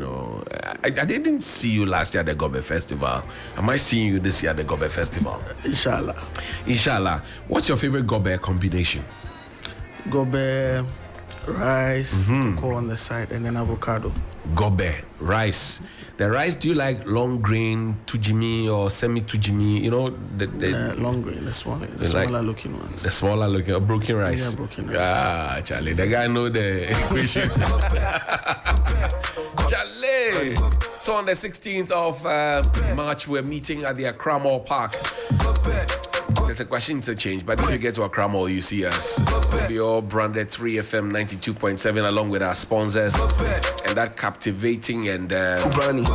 I didn't see you last year at the Gobe Festival. Am I seeing you this year at the Gobe Festival? Inshallah. What's your favorite Gobe combination? Gobe, rice, cocoa on the side, and then avocado. Gobe, rice. The rice, do you like long grain, tujimi or semi-tujimi? The long grain, the smaller looking ones. The smaller looking, broken rice. Yeah, broken rice. Charlie, the guy know the equation. Charlie. So on the 16th of March, we're meeting at the Accra Mall Park. There's a question interchange, but if you get to Accra Mall, you see us. We'll be all branded 3FM 92.7 along with our sponsors and that captivating and an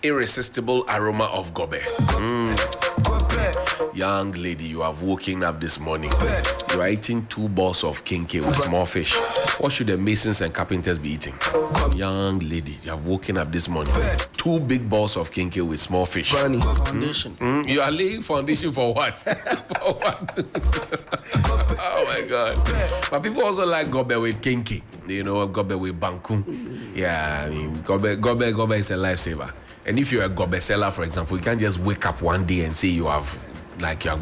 irresistible aroma of Gobe. Young lady, you have woken up this morning. You are eating 2 balls of kinky with small fish. What should the masons and carpenters be eating? Young lady, you have woken up this morning. 2 big balls of kinky with small fish. Foundation. You are laying foundation for what? For what? Oh my God. But people also like Gobe with kinky. Gobe with banku. Yeah, I mean, Gobe is a lifesaver. And if you're a Gobe seller, for example, you can't just wake up one day and say you have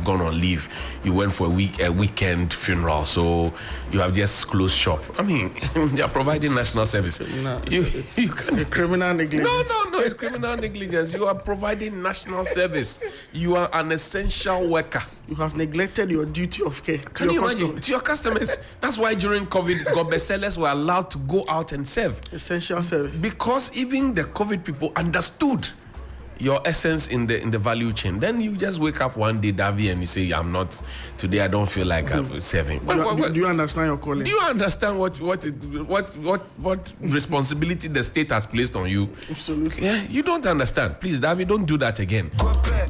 gone on leave. You went for a weekend funeral, so you have just closed shop. I mean, you're providing national service. You can't. Criminal negligence. No, it's criminal negligence. You are providing national service. You are an essential worker. You have neglected your duty of care to your customers. To your customers. That's why during COVID, Gobe sellers were allowed to go out and serve. Essential service. Because even the COVID people understood your essence in the value chain. Then you just wake up one day, Davy, and you say, today I don't feel like I'm serving. Do you understand your calling? Do you understand what responsibility the state has placed on you? Absolutely. Yeah, you don't understand. Please, Davy, don't do that again.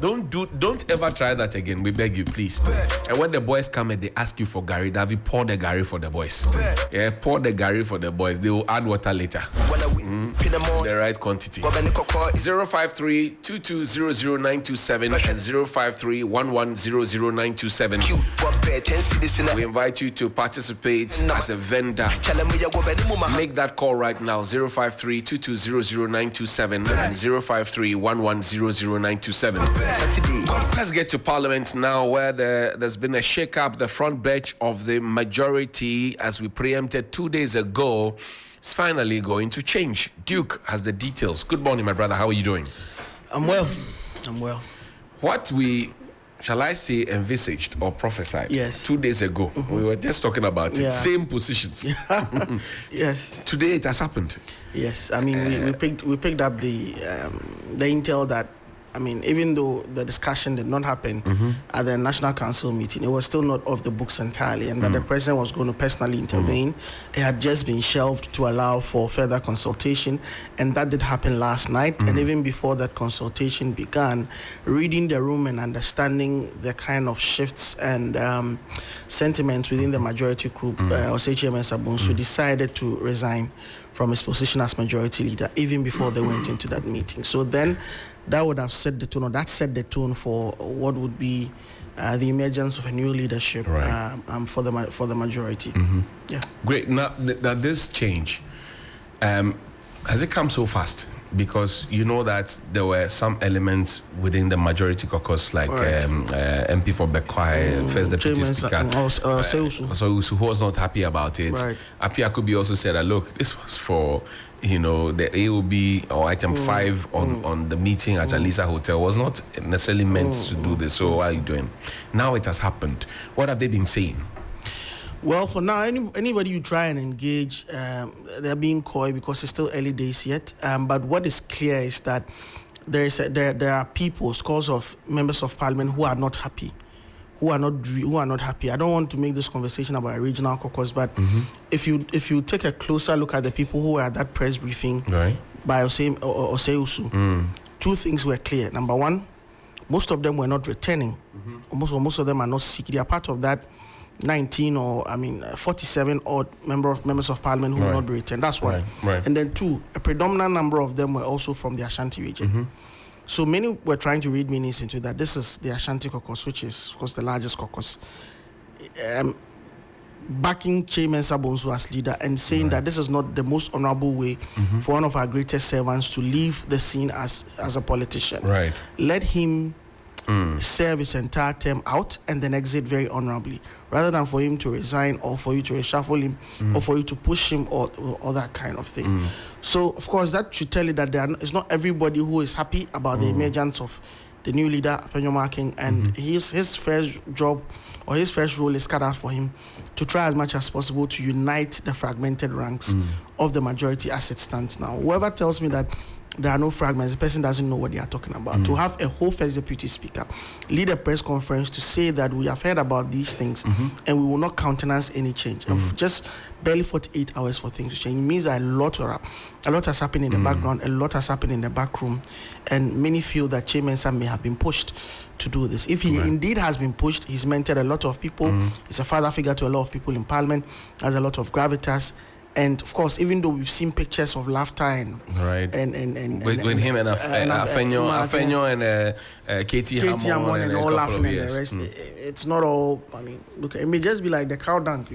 Don't ever try that again. We beg you, please. And when the boys come and they ask you for Gary, Davy, pour the Gary for the boys. Yeah, pour the Gary for the boys. They will add water later. The right quantity. 053-2200-927 and 053-1100-927. We invite you to participate as a vendor. Make that call right now. 053-2200-927 and 053-1100-927. Let's get to Parliament now, where there's been a shake-up. The front bench of the majority, as we preempted 2 days ago, is finally going to change. Duke has the details. Good morning, my brother. How are you doing? I'm well. What we, shall I say, envisaged or prophesied 2 days ago, we were just talking about it. Same positions. Yes. Today it has happened. Yes. I mean, we picked up the intel that, I mean, even though the discussion did not happen at the National Council meeting, it was still not off the books entirely, and that the president was going to personally intervene. It had just been shelved to allow for further consultation, and that did happen last night. And even before that consultation began, reading the room and understanding the kind of shifts and sentiments within the majority group, Osechi Mensah-Bonsu decided to resign from his position as majority leader even before they went into that meeting. So then that would have set the tone, or that set the tone for what would be the emergence of a new leadership for the majority. Yeah. Great. Now this change, has it come so fast? Because you know that there were some elements within the majority caucus, like MP for Bekwai, first deputy speaker, who was not happy about it. Apia Kubi also said that, look, this was for, the AOB or item 5 on the meeting at Alisa Hotel was not necessarily meant to do this. So what are you doing? Now it has happened. What have they been saying? Well, for now, anybody you try and engage, they're being coy because it's still early days yet. But what is clear is that there are people, scores of members of parliament who are not happy, who are not happy. I don't want to make this conversation about a regional caucus, but if you take a closer look at the people who were at that press briefing by Osei-Osu, 2 things were clear. Number one, most of them were not returning. Most of them are not sick. They are part of that 47 odd members of parliament who will not be returned. That's one. And then 2, a predominant number of them were also from the Ashanti region. So many were trying to read meanings into that. This is the Ashanti caucus, which is, of course, the largest caucus. backing Chairman Sabonsu as leader and saying that this is not the most honorable way for one of our greatest servants to leave the scene as a politician. Right. Let him serve his entire term out and then exit very honorably, rather than for him to resign or for you to reshuffle him or for you to push him or that kind of thing. So, of course, that should tell you that it's not everybody who is happy about the emergence of the new leader, Appenyo Marking, and his first job or his first role is cut out for him to try as much as possible to unite the fragmented ranks of the majority as it stands now. Whoever tells me that there are no fragments, the person doesn't know what they are talking about. To have a whole first deputy speaker lead a press conference to say that we have heard about these things and we will not countenance any change. And just barely 48 hours for things to change means that a lot has happened in the background, a lot has happened in the back room, and many feel that Chairman Sam may have been pushed to do this. If he indeed has been pushed, he's mentored a lot of people. He's a father figure to a lot of people in Parliament, has a lot of gravitas. And of course, even though we've seen pictures of laughter and with him and Appenyo and Katie Hammond and all laughing and the rest, it's not all. I mean, look, it may just be like the cow dunk,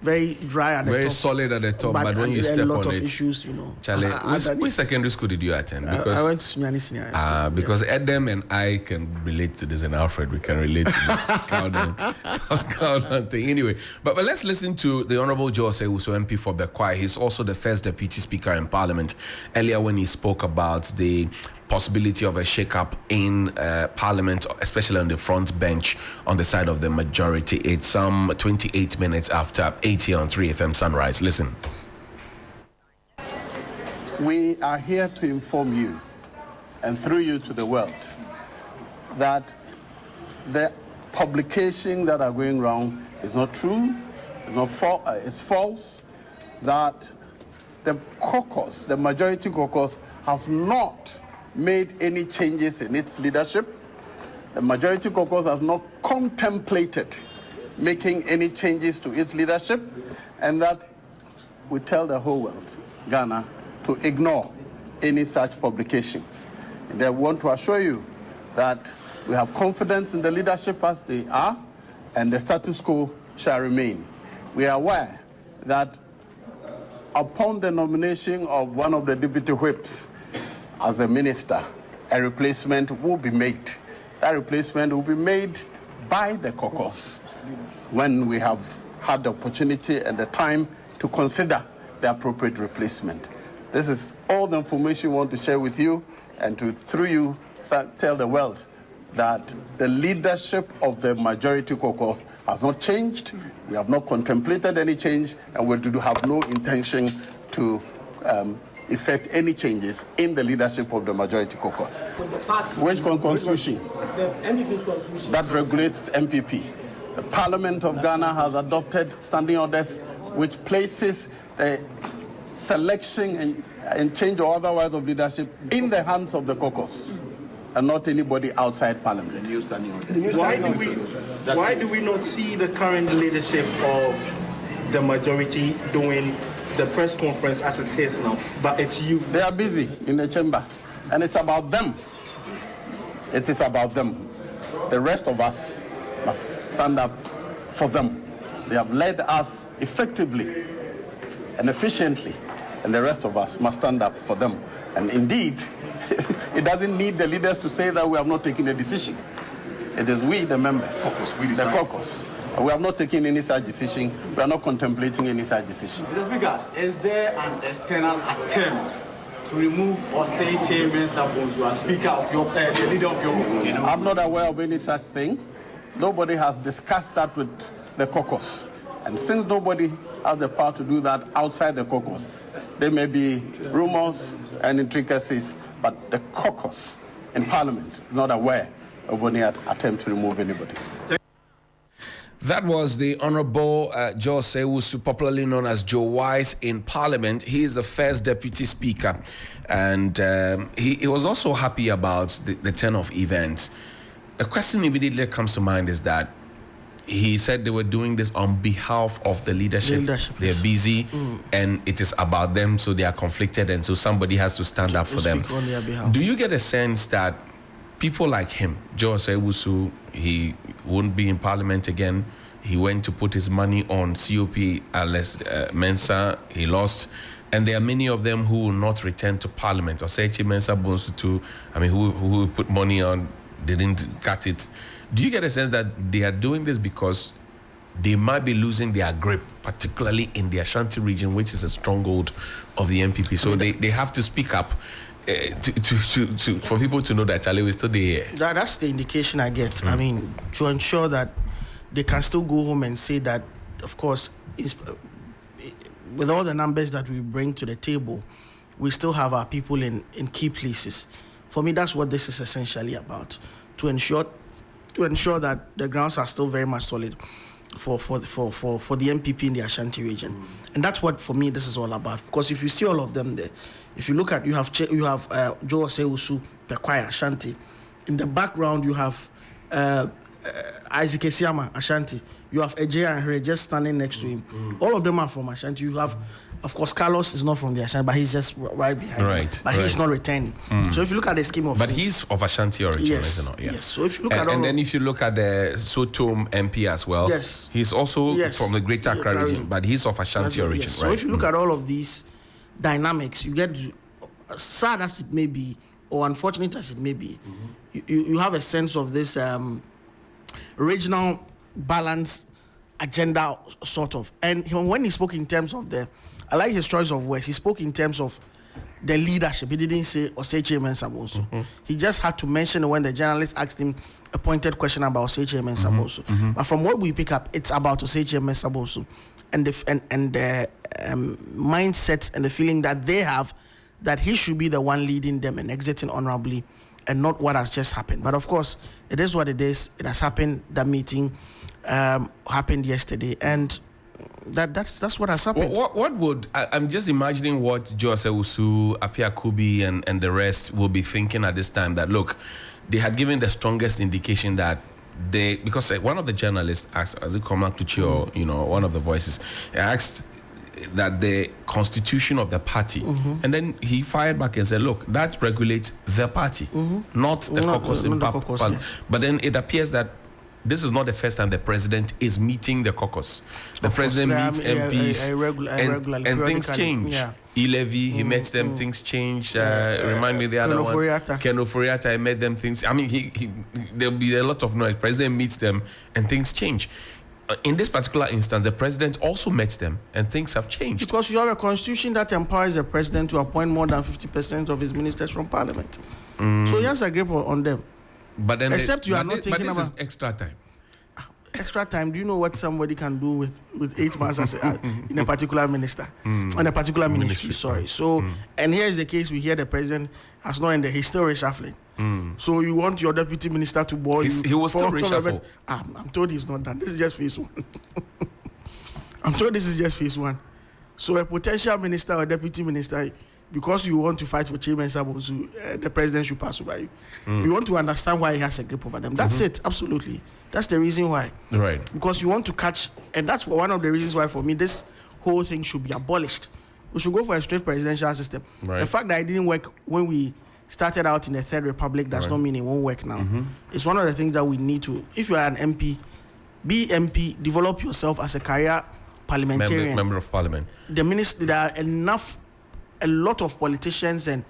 very dry at the top, very solid at the top, but when you step on it, a lot of issues, Charlie, which secondary school did you attend? Because I went to Sunyani Senior High School. Because Edem and I can relate to this, and Alfred, we can relate to this countdown thing. Anyway, but let's listen to the Honorable Joe Osei-Owusu, MP for Bekwai. He's also the first deputy speaker in Parliament. Earlier, when he spoke about the possibility of a shake-up in Parliament, especially on the front bench on the side of the majority. It's some 28 minutes after 8 here on 3FM Sunrise. Listen. We are here to inform you, and through you to the world, that the publication that are going around is not true, it's false, that the caucus, the majority caucus, have not made any changes in its leadership. The majority caucus has not contemplated making any changes to its leadership, and that we tell the whole world, Ghana, to ignore any such publications. And I want to assure you that we have confidence in the leadership as they are, and the status quo shall remain. We are aware that upon the nomination of one of the deputy whips as a minister, a replacement will be made. That replacement will be made by the caucus when we have had the opportunity and the time to consider the appropriate replacement. This is all the information we want to share with you, and to, through you, tell the world that the leadership of the majority caucus has not changed. We have not contemplated any change, and we do have no intention to effect any changes in the leadership of the majority caucus. Which constitution? The MPP's constitution. That regulates MPP. The Parliament of Ghana has adopted standing orders which places the selection and change or otherwise of leadership in the hands of the caucus and not anybody outside Parliament. Why do we not see the current leadership of the majority doing the press conference as it is now, but it's you? They are busy in the chamber, and it's about them. It is about them. The rest of us must stand up for them. They have led us effectively and efficiently, and the rest of us must stand up for them. And indeed, it doesn't need the leaders to say that we have not taken a decision. It is we, the members, the caucus. We have not taken any such decision. We are not contemplating any such decision. Mr. Speaker, is there an external attempt to remove Osei Chairman Sabonsu as Speaker of your the leader of your opposition? I'm not aware of any such thing. Nobody has discussed that with the caucus. And since nobody has the power to do that outside the caucus, there may be rumors and intricacies, but the caucus in Parliament is not aware of any attempt to remove anybody. That was the Honorable Joe Osei-Owusu, popularly known as Joe Wise, in Parliament. He is the first deputy speaker, and he was also happy about the turn of events. A question immediately comes to mind is that he said they were doing this on behalf of the leadership. They're busy, and it is about them, so they are conflicted, and so somebody has to stand up for them. On their behalf. Do you get a sense that people like him, Joe Osei-Owusu, he won't be in Parliament again? He went to put his money on COP Alex Mensah. He lost. And there are many of them who will not return to Parliament. Osechi Mensah Bonsu too, who put money on, didn't cut it. Do you get a sense that they are doing this because they might be losing their grip, particularly in the Ashanti region, which is a stronghold of the MPP? So they have to speak up for people to know that Charlie is still there. That's the indication I get. To ensure that they can still go home and say that, of course, with all the numbers that we bring to the table, we still have our people in key places. For me, that's what this is essentially about, to ensure that the grounds are still very much solid for the MPP in the Ashanti region. And that's what, for me, this is all about. Because if you see all of them there, if you look at, you have Joe Osei-Usu, Pekwai, Ashanti. In the background, you have Isaac Esiama, Ashanti. You have Ejea and Here just standing next to him. All of them are from Ashanti. You have, of course, Carlos is not from the Ashanti, but he's just right behind. Right. But he's not returning. So if you look at the scheme of But things, he's of Ashanti origin, yes, isn't he? Yeah. Yes. So if you look at and then if you look at the Sotom MP as well, yes, he's also from the Greater Accra region, but he's of Ashanti origin, yes. right? So if you look at all of these dynamics, you get, sad as it may be, or unfortunate as it may be, you have a sense of this regional balance agenda, sort of. And when he spoke in terms of I like his choice of words. He spoke in terms of the leadership. He didn't say Osechi Mensah Bonsu. He just had to mention when the journalist asked him a pointed question about Osechi Mensah Bonsu. But from what we pick up, it's about Osechi Mensah Bonsu and the mindset and the feeling that they have that he should be the one leading them and exiting honorably, and not what has just happened. But of course, it is what it is. It has happened. That meeting happened yesterday, and that's what has happened. What would I'm just imagining what Joe Osei-Usu, Apia Kubi, and the rest will be thinking at this time. That look, they had given the strongest indication that because one of the journalists asked, as it come up to Chio, one of the voices, asked that the constitution of the party, and then he fired back and said, look, that regulates the party, not the caucus in Parliament. Yes. But then it appears that this is not the first time the president is meeting the caucus. The president meets MPs and things change. Yeah. E-Levy, he met them, things changed. Remind me the other one. Ken Ofori-Atta, I met them, things. There'll be a lot of noise. President meets them and things change. In this particular instance, the president also met them and things have changed. Because you have a constitution that empowers the president to appoint more than 50% of his ministers from parliament. So he has a grip on them. But then Except you are not thinking about... But this is extra time. Extra time. Do you know what somebody can do with 8 months in a particular minister? On a particular ministry, sorry. So, and here is the case, we hear the president has not ended. He's still reshuffling. So you want your deputy minister to bore you? He was still reshuffle. I'm told he's not done. This is just phase 1. I'm told this is just phase 1. So a potential minister or deputy minister, because you want to fight for Chairman Sabosu, the president should pass over you. You want to understand why he has a grip over them. That's it, absolutely. That's the reason why. Right. Because you want to catch, and that's one of the reasons why, for me, this whole thing should be abolished. We should go for a straight presidential system. Right. The fact that it didn't work when we started out in the Third Republic does not mean it won't work now. It's one of the things that we need to, if you are an MP, be MP, develop yourself as a career parliamentarian. Member of parliament. The minister, there are a lot of politicians, and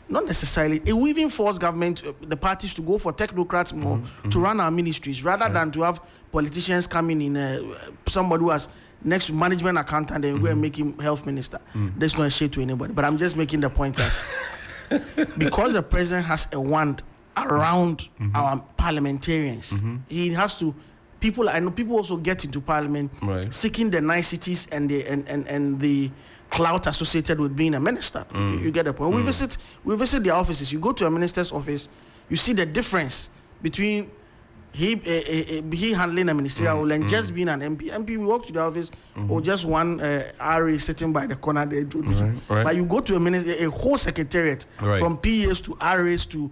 not necessarily, it will even force government, the parties to go for technocrats more to run our ministries, rather than to have politicians coming in, somebody who has next to management accountant and go and make him health minister. That's not a shade to anybody, but I'm just making the point that because the president has a wand around our parliamentarians, he has to. I know people also get into parliament seeking the niceties and the clout associated with being a minister. You get the point. We visit their offices. You go to a minister's office, you see the difference between he handling a ministerial role and just being an MP. MP, we walk to the office, or just one RA sitting by the corner there. But you go to a whole secretariat, from PAs to RAs to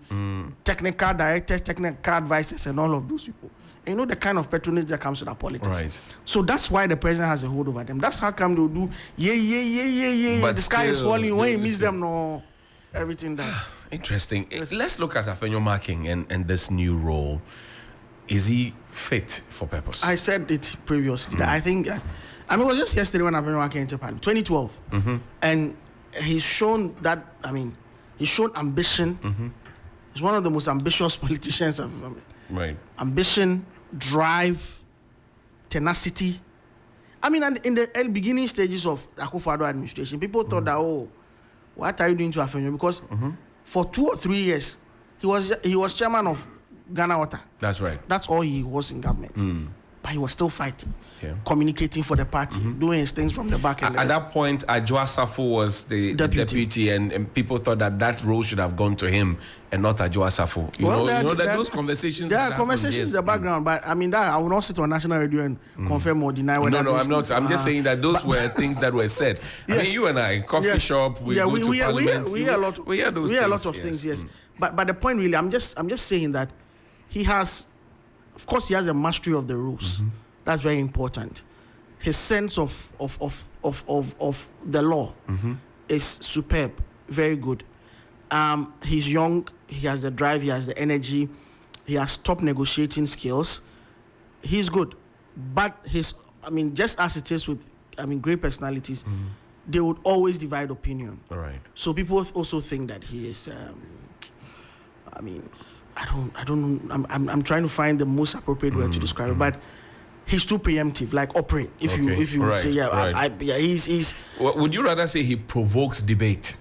technical directors, technical advisors, and all of those people. And you know the kind of patronage that comes with our politics. So that's why the president has a hold over them. That's how come they'll do, but the sky is falling. When he meets them, no, everything does. Interesting. Let's look at Afenyo Marking and this new role. is he fit for purpose? I said it previously. That I think, it was just yesterday when Afenyoa came to Parliament, 2012. And he's shown that, he's shown ambition. He's one of the most ambitious politicians I've ever met. Right. Ambition, drive, tenacity. And in the early beginning stages of Akufo-Addo administration, people thought that, what are you doing to Afenyoa? Because for 2 or 3 years, he was chairman of Ghana Water. That's right. That's all he was in government. But he was still fighting, communicating for the party, doing his things from the back end. At that point, Adwoa Safo was the deputy, and people thought that role should have gone to him and not Adwoa Safo. You know that those conversations. There are conversations in the background, but that I will not sit on national radio and confirm or deny whether. No, I'm not. I'm just saying that those were things that were said. Yes. I mean, you and I, coffee shop, we go to Parliament. We hear a lot of things. Yes. But the point really, I'm just saying that he has. Of course, he has a mastery of the rules. That's very important. His sense of the law is superb, very good. He's young. He has the drive. He has the energy. He has top negotiating skills. He's good, but just as it is with great personalities, they would always divide opinion. All right. So people also think that he is. I don't know. I'm trying to find the most appropriate word to describe it, but he's too preemptive, like operate. If you right, say he's. Would you rather say he provokes debate?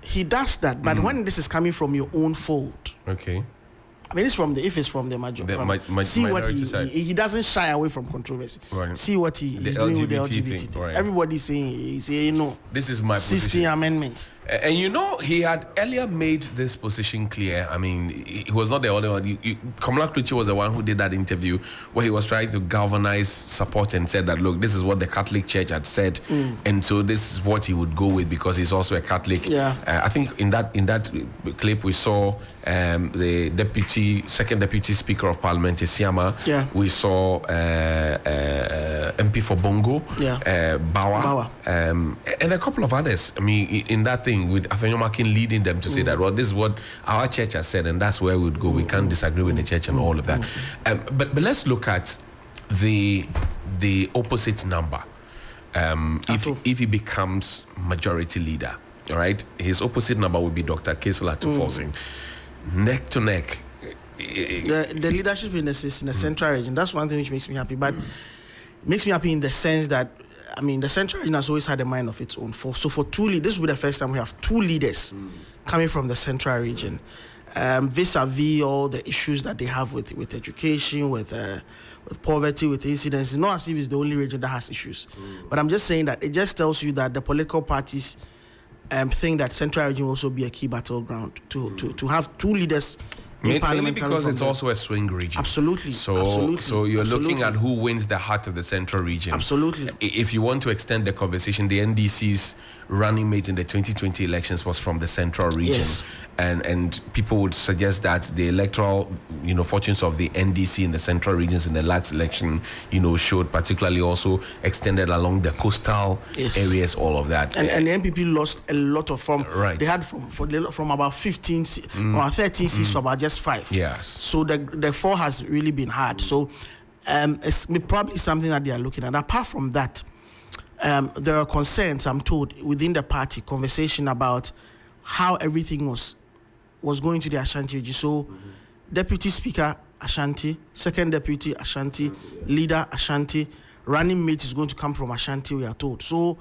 He does that, but when this is coming from your own fold, okay. If it's from the majority, see what he doesn't shy away from controversy. Right. See what he's doing with the LGBT thing. Right. Everybody's saying, no. This is my 60 position. amendments. And he had earlier made this position clear. He was not the only one. Komla Kluchi was the one who did that interview where he was trying to galvanize support and said that, look, this is what the Catholic Church had said, and so this is what he would go with because he's also a Catholic. Yeah. I think in that clip we saw the second deputy speaker of Parliament, Isiama. Yeah. We saw MP for Bongo, Bawa. And a couple of others. In that thing with Afenyoa Makin leading them to say that, well, this is what our church has said, and that's where we'd go. We can't disagree with the church and all of that. But let's look at the opposite number. If he becomes majority leader, all right, his opposite number would be Dr. Kesela Tuforsin. Neck to neck. The leadership in the central region, that's one thing which makes me happy. But it makes me happy in the sense that, the central region has always had a mind of its own. For two leaders, this will be the first time we have two leaders coming from the central region. Vis-a-vis all the issues that they have with education, with poverty, with incidents. It's not as if it's the only region that has issues. But I'm just saying that it just tells you that the political parties think that central region will also be a key battleground to have two leaders in Parliament. Mainly because it's also a swing region. Absolutely. So you're looking at who wins the heart of the central region. Absolutely. If you want to extend the conversation, the NDC's running mate in the 2020 elections was from the central region. Yes. And people would suggest that the electoral, fortunes of the NDC in the central regions in the last election, showed particularly also extended along the coastal areas, all of that. And the NPP lost a lot of right. They had from about 15, from about 13 seats to about just 5. Yes. So the 4 has really been hard. So it's probably something that they are looking at. Apart from that, there are concerns, I'm told, within the party, conversation about how everything was going to the Ashanti region. So, Deputy Speaker, Ashanti, Second Deputy, Ashanti, Leader, Ashanti, running mate is going to come from Ashanti, we are told. So,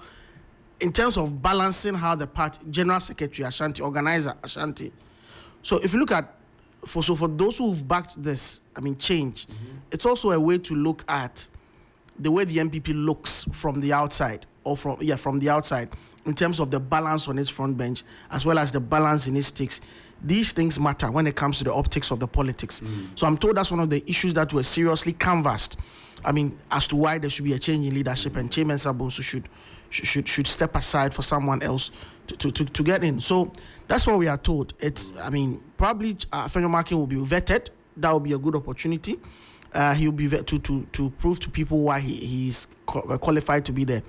in terms of balancing how the party, General Secretary, Ashanti, Organizer, Ashanti. So, if you look at, for those who've backed this, change, it's also a way to look at the way the NPP looks from the outside, from the outside, in terms of the balance on its front bench, as well as the balance in its stakes. These things matter when it comes to the optics of the politics. So I'm told that's one of the issues that were seriously canvassed. As to why there should be a change in leadership, and Chairman Sabonsu should step aside for someone else to get in. So that's what we are told. It's, probably Afenyoa Makin will be vetted. That will be a good opportunity. He'll be to prove to people why he's qualified to be the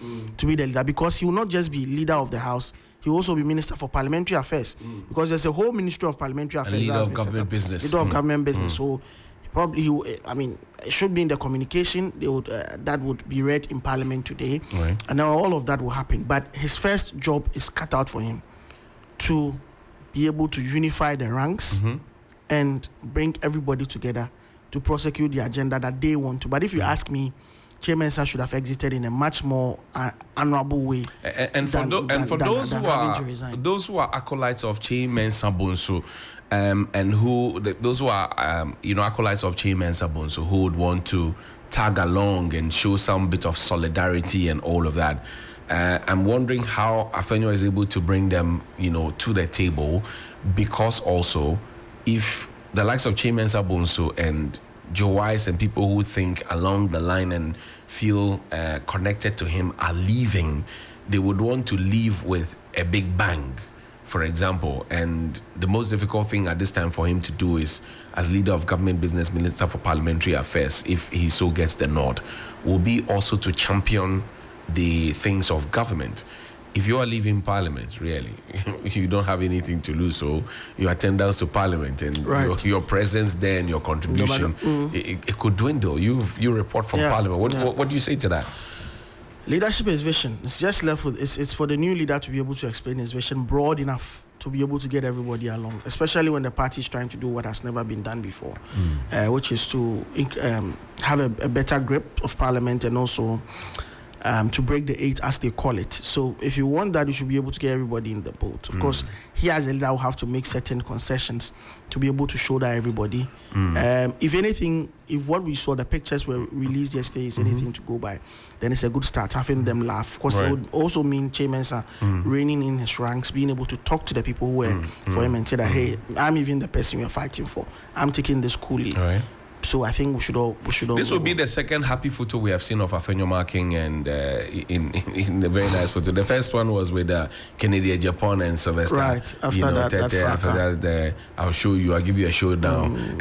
leader, because he will not just be leader of the house, he will also be Minister for Parliamentary Affairs, because there's a whole Ministry of Parliamentary Affairs, leader of government business. Leader of government business. So it should be in the communication. That would be read in Parliament today, right. And now all of that will happen. But his first job is cut out for him to be able to unify the ranks and bring everybody together to prosecute the agenda that they want to. But if you ask me, Chairman Mensah should have exited in a much more honorable way. And for those who are acolytes of Chairman Mensah Bonsu, those who are acolytes of Chairman Mensah Bonsu, who would want to tag along and show some bit of solidarity and all of that, I'm wondering how Afenyo is able to bring them, to the table, because also if the likes of Chairman Mensah Bonsu and Joe Wise and people who think along the line and feel connected to him are leaving, they would want to leave with a big bang, for example. And the most difficult thing at this time for him to do is, as leader of government business, Minister for Parliamentary Affairs, if he so gets the nod, will be also to champion the things of government. If you are leaving Parliament, really, you don't have anything to lose. So your attendance to Parliament and your presence there and your contribution, it could dwindle. You report from Parliament. What do you say to that? Leadership is vision. It's just left with it's for the new leader to be able to explain his vision broad enough to be able to get everybody along, especially when the party is trying to do what has never been done before, which is to have a better grip of Parliament and also to break the 8, as they call it. So if you want that, you should be able to get everybody in the boat. Of course, he as a leader will have to make certain concessions to be able to show that everybody. If anything, if what we saw, the pictures were released yesterday, is anything to go by, then it's a good start, having them laugh. Of course, it would also mean Chairman Mensah reigning in his ranks, being able to talk to the people who were for him and say that, hey, I'm even the person you're fighting for. I'm taking this coolly. Right. So I think we should all. This will be the second happy photo we have seen of Afenyo marking, and in a very nice photo. The first one was with Kennedy Japan and Sylvester. Right. After that, I'll show you. I'll give you a showdown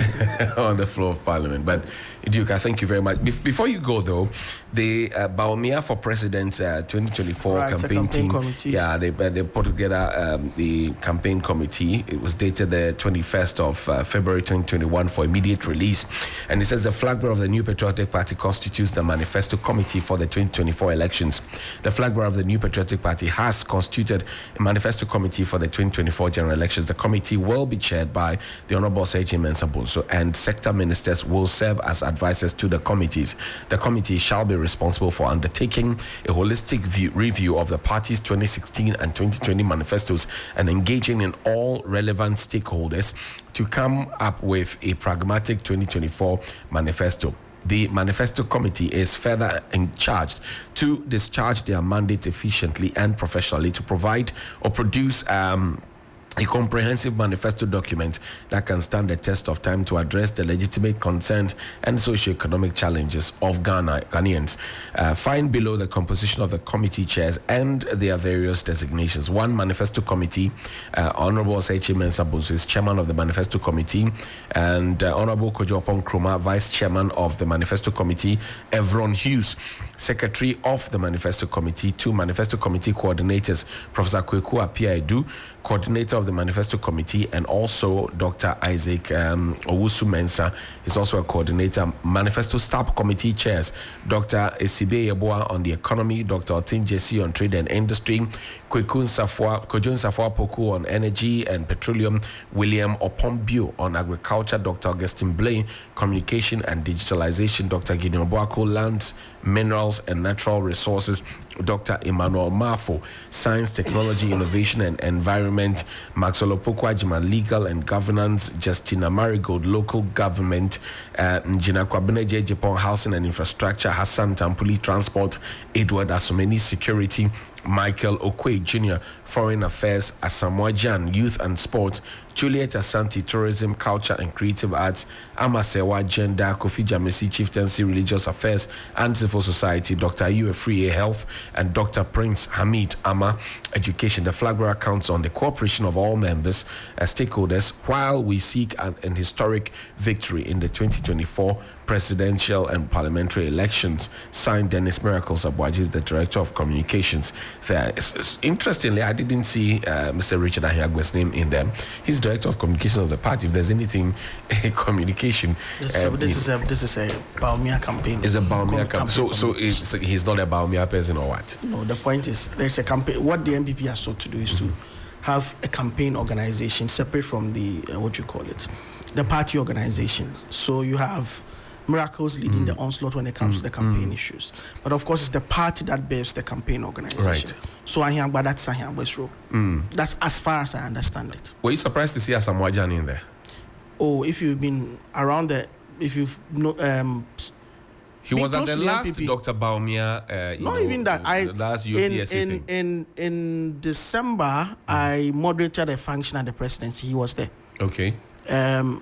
on the floor of Parliament. But Duke, I thank you very much. Before you go though, the Bawumia for President 2024 campaign team. Committee. Yeah, they put together the campaign committee. It was dated the 21st of February 2021 for immediate release. And it says the flag bearer of the New Patriotic Party constitutes the manifesto committee for the 2024 elections. The flag bearer of the New Patriotic Party has constituted a manifesto committee for the 2024 general elections. The committee will be chaired by the Honorable Chairman Mensah Bonsu, and sector ministers will serve as advisors to the committees. The committee shall be responsible for undertaking a holistic review of the party's 2016 and 2020 manifestos and engaging in all relevant stakeholders to come up with a pragmatic 2024 manifesto. The manifesto committee is further charged to discharge their mandate efficiently and professionally to provide or produce a comprehensive manifesto document that can stand the test of time to address the legitimate concerns and socio-economic challenges of Ghanaians. Find below the composition of the committee chairs and their various designations. 1, Manifesto Committee. Honorable Chairman Mensah Bonsu is chairman of the Manifesto Committee, and Honorable Kojo Oppong-Nkrumah, vice chairman of the Manifesto Committee. Evron Hughes, secretary of the Manifesto Committee. 2, Manifesto Committee coordinators. Professor Kweku Appiah-Edu, coordinator of the Manifesto Committee, and also Dr. Isaac Owusu-Mensah is also a coordinator. Manifesto Staff Committee chairs: Dr. Esibe Yeboah on the economy, Dr. Otin Jesse on trade and industry, Kojo Nsafua-Poku on energy and petroleum, William Opombio on agriculture, Dr. Augustine Blaine communication and digitalization, Dr. Gideon Boako lands, minerals and natural resources, Dr. Emmanuel Mafo science, technology, innovation and environment, Maxwell Opoku-Agyeman legal and governance, Justina Marigold local government, Njina Kwabeneje Japan housing and infrastructure, Hassan Tampuli transport, Edward Asomeni security, Michael Okwe Jr. Foreign Affairs, Asamoah Gyan Youth and Sports, Juliet Asante Tourism, Culture and Creative Arts, Amasewa Gender, Kofi Jamesi Chieftaincy Religious Affairs and Civil Society, Dr. Ayu Afriye Health, and Dr. Prince Hamid Ama Education. The flag bearer counts on the cooperation of all members as stakeholders while we seek an historic victory in the 2024 presidential and parliamentary elections. Signed, Dennis Miracles Abuaji is the Director of Communications there. Interestingly, I didn't see Mr. Richard Ahiagwe's name in there. He's Director of Communications of the party. If there's anything, communication. This is a Bawumia campaign. It's a Bawumia campaign. So he's not a Bawumia person or what? No, the point is there's a campaign. What the NPP has sought to do is to have a campaign organization separate from the the party organization. So you have Miracles leading the onslaught when it comes to the campaign issues, but of course it's the party that bears the campaign organization. Right. So that's Ahiagwe's role. That's as far as I understand it. Were you surprised to see Asamoah Gyan in there? Oh, if you've been around he was at the last Dr. Bawumia. Not even that. Last UPSA thing. In December, I moderated a function at the presidency. He was there. Okay. And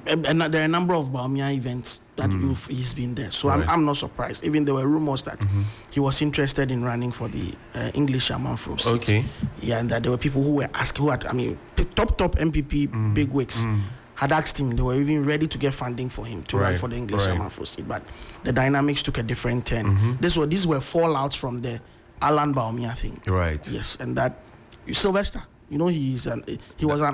there are a number of Bawumia events that he's been there. So right. I'm not surprised. Even there were rumors that he was interested in running for the English Amanfrom seat. Okay. Yeah, and that there were people who were asking, top MPP bigwigs had asked him. They were even ready to get funding for him to run for the English Amanfrom seat. But the dynamics took a different turn. These were fallouts from the Alan Bawumia thing. Right. Yes, and that Sylvester. He was an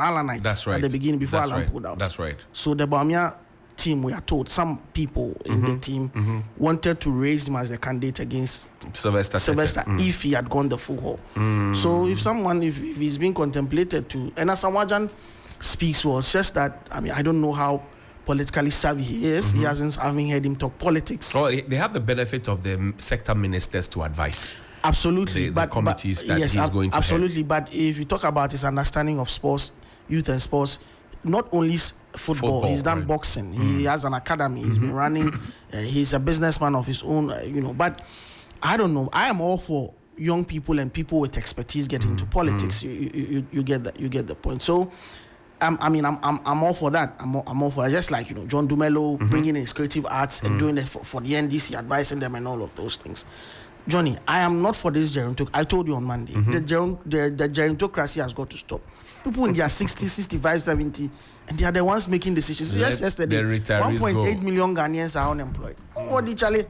Alanite at the beginning before Alan pulled out. That's right. So the Bawumia team, we are told, some people in the team wanted to raise him as a candidate against Sylvester if he had gone the full haul. So if he's being contemplated to, and Asamoah Gyan speaks well, it's just that, I don't know how politically savvy he is. I haven't heard him talk politics. Well, they have the benefit of the sector ministers to advise. Absolutely, the committees that he's going to absolutely. But if you talk about his understanding of sports, youth and sports, not only football he's done boxing. He has an academy. He's been running. He's a businessman of his own. But I don't know. I am all for young people and people with expertise getting into politics. You get that. You get the point. So. I'm all for that. I'm all for it. Just like John Dumelo bringing in his creative arts and doing it for the NDC, advising them and all of those things. Johnny, I am not for this gerontocracy. I told you on Monday, the gerontocracy has got to stop. People in their 60, 65, 70, and they are the ones making decisions. Yesterday, 1.8 million Ghanaians are unemployed. Charlie,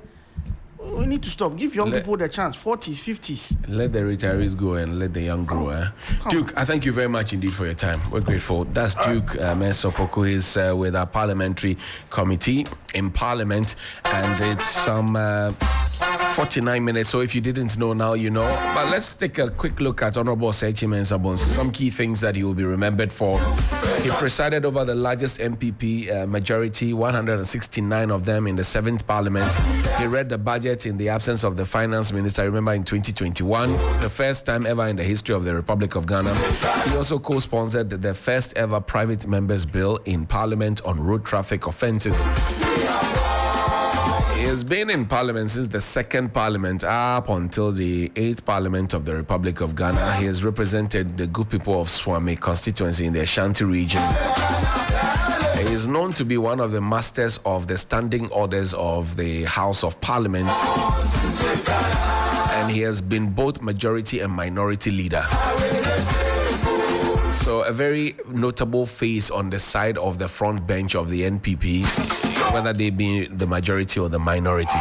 we need to stop. Give young people the chance, 40s, 50s. Let the retirees go and let the young grow. Duke, I thank you very much indeed for your time. We're grateful. That's Duke Mensah Opoku. Is with our parliamentary committee in Parliament, and it's some 49 minutes. So if you didn't know, now you know. But let's take a quick look at Honorable Sechi Mensah Bonsu. Some key things that he will be remembered for. He presided over the largest MPP majority, 169 of them in the 7th Parliament. He read the budget in the absence of the finance minister, I remember, in 2021, the first time ever in the history of the Republic of Ghana. He also co-sponsored the first ever private members bill in Parliament on road traffic offences. He has been in Parliament since the 2nd Parliament up until the 8th Parliament of the Republic of Ghana. He has represented the good people of Swami constituency in the Ashanti region. He is known to be one of the masters of the standing orders of the House of Parliament. And he has been both majority and minority leader. So a very notable face on the side of the front bench of the NPP, whether they be the majority or the minority.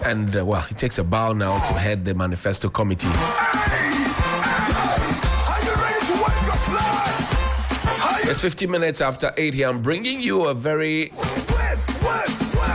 And he takes a bow now to head the manifesto committee. It's 50 minutes after 8 here. I'm bringing you a very